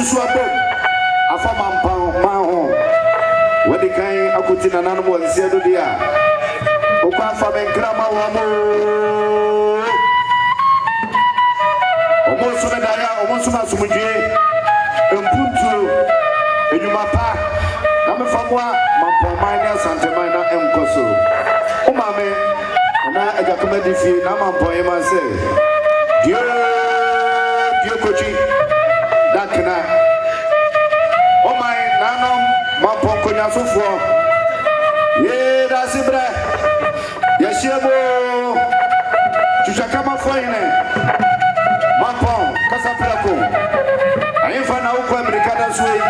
swabom afama mpan ma ho wadi kan akuti na nanu wansia do dia okwa fa benkra ma wa mo omo sume daya omo suma sumuje empuntu enyuma pa na me famwa mampon mania santeman na emkoso o mame na ajakoma difi na mampon e man se Dio kochi dakna o mai nanom mampon konya sofo ye Daasebre yeshebo chuchakama foine mampon kasaprako ayefa na uko Amerika da suwe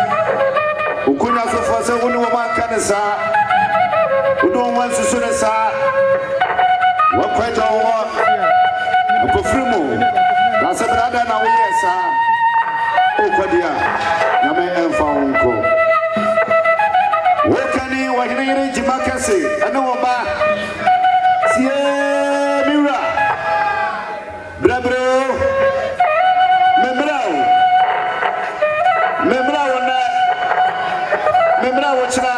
ukunya sofo se woni wo manka ne sa udon wan susu ne sa wo kwaja wo akofrimu Daasebre ada na wo yesa okodia na me emfa wonko wokani wa hinire jimakase ana wo ba sie miura brabro memra wochira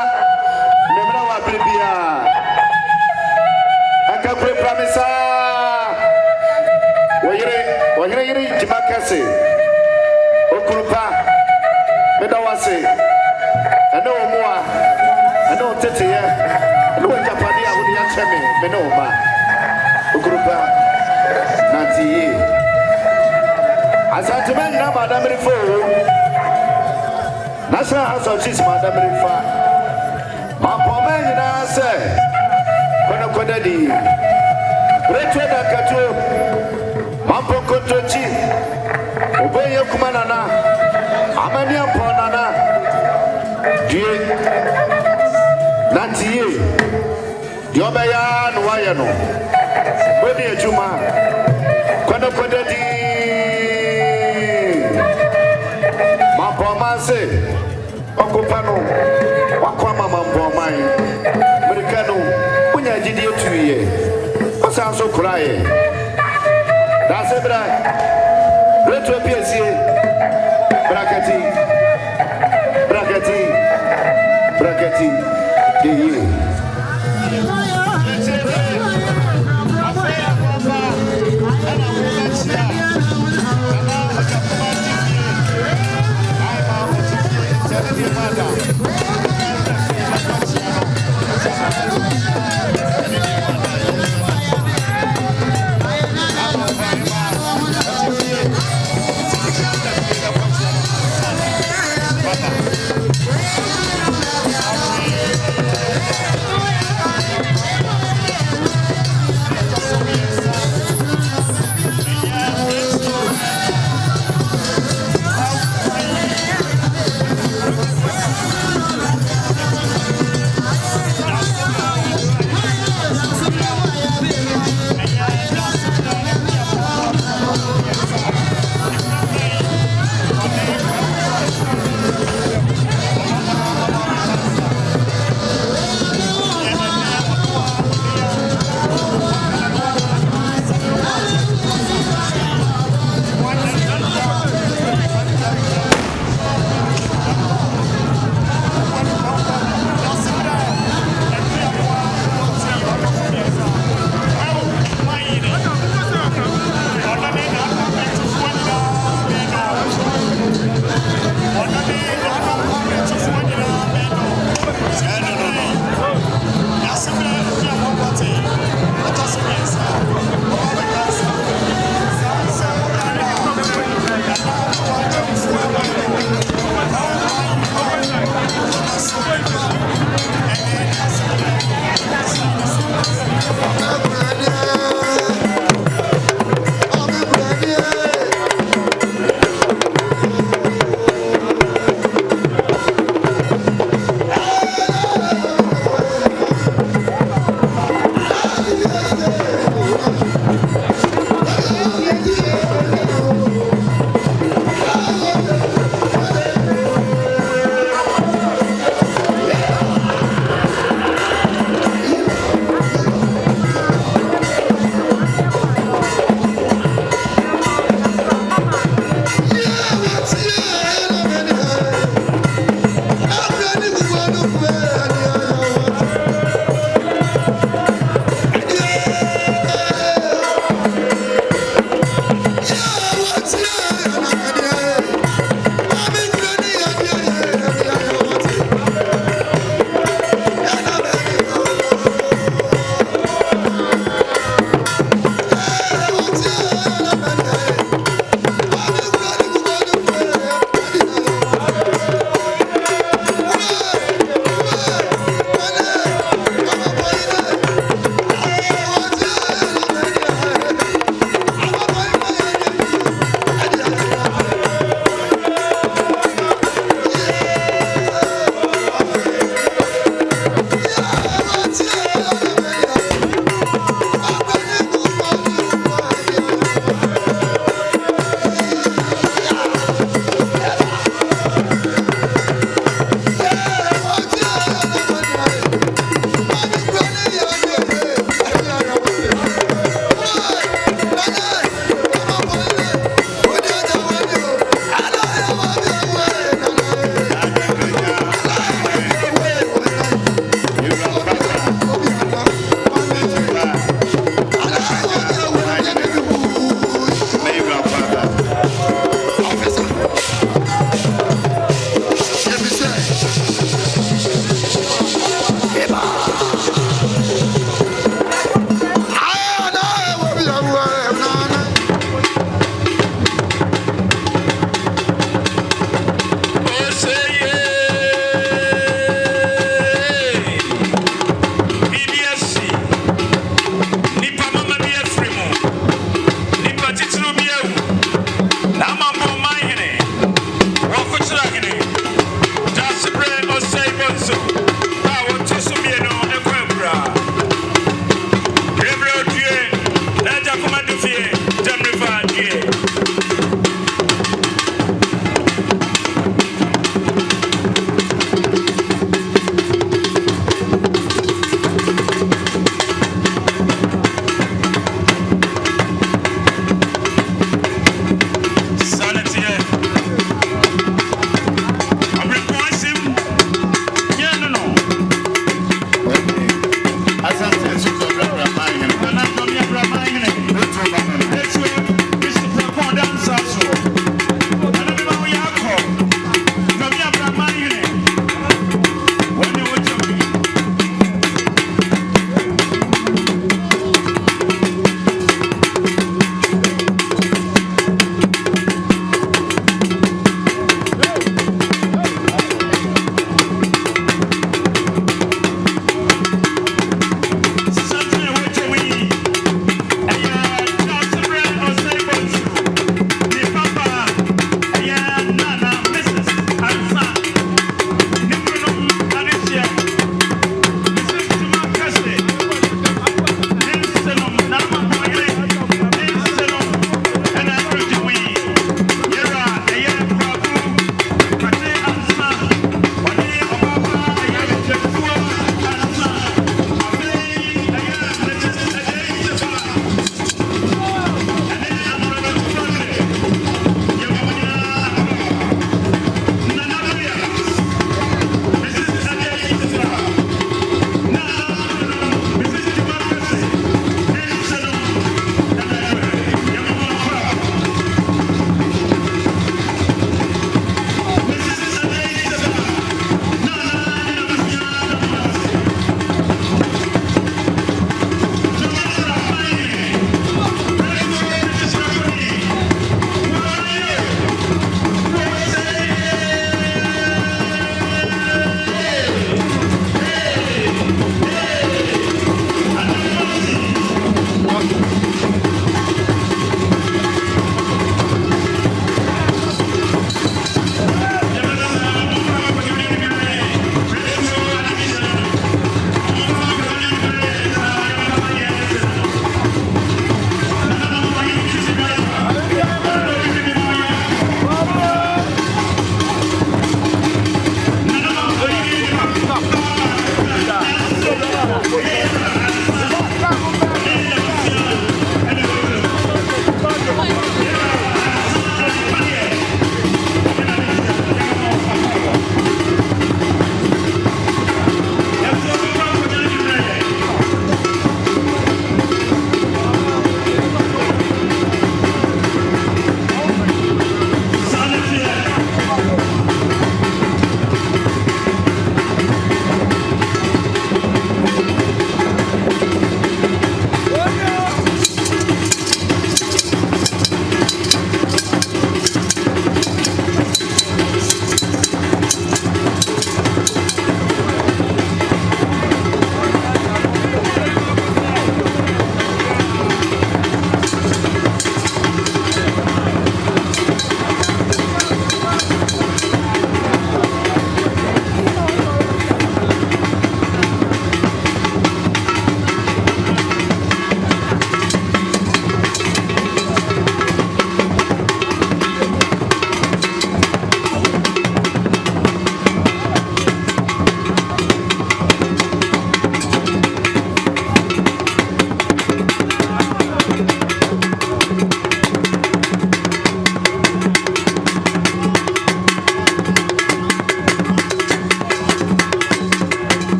memra wa bibia aka pre pramisa wayire jimakase okurupa medawase ana omoa ana otete ana japani a wodi ya cheme me no ba okurupa nati asantmen na madam fo National House of Chiefs Madam Rifa Mapomen na se kono di Retwe da kato Mampoko tochi Obeye kumana na Amani ampona na Die Nantiye Diobeya nuwaye no Wedi ejuma kono di Mampomase okupano wakwa mama mpomai Amerikano unya jidi otuye osanso kuraye Daasebre retro piesie brakati ye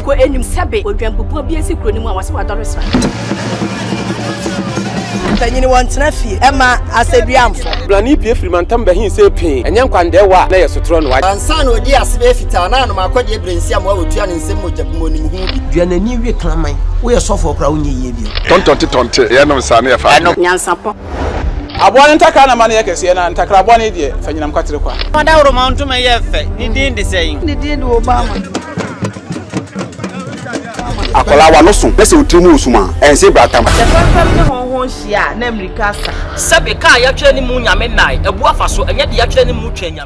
ko enim sebe odwampopo bi esi kro ni mu a wase wadore sra tanyini wantena fie ema aseduamfo blani pie frimantam bahin se pin enya nkwande wa na yesotro no wa ansa na odi asebe fita na no makode ebrensi am wa wotua ne nsem mojabmo ni hu duanani wie klaman wo ye sofo kra wo nye yie bi tontonte ye no nsa na ye fa Nyansapo Abone ntaka na mane yakese na ntakra abone de fanyinam kwatere kwa Mada woro ma ntuma ye fe ni din de sey ni din de Obama akola wa no so pese otimu osuma ense bratam fam ne honhon hia na America sa sebe ka ya twa ni mu nyame nai ebu afa so enye de ya twa ni mu twa nyame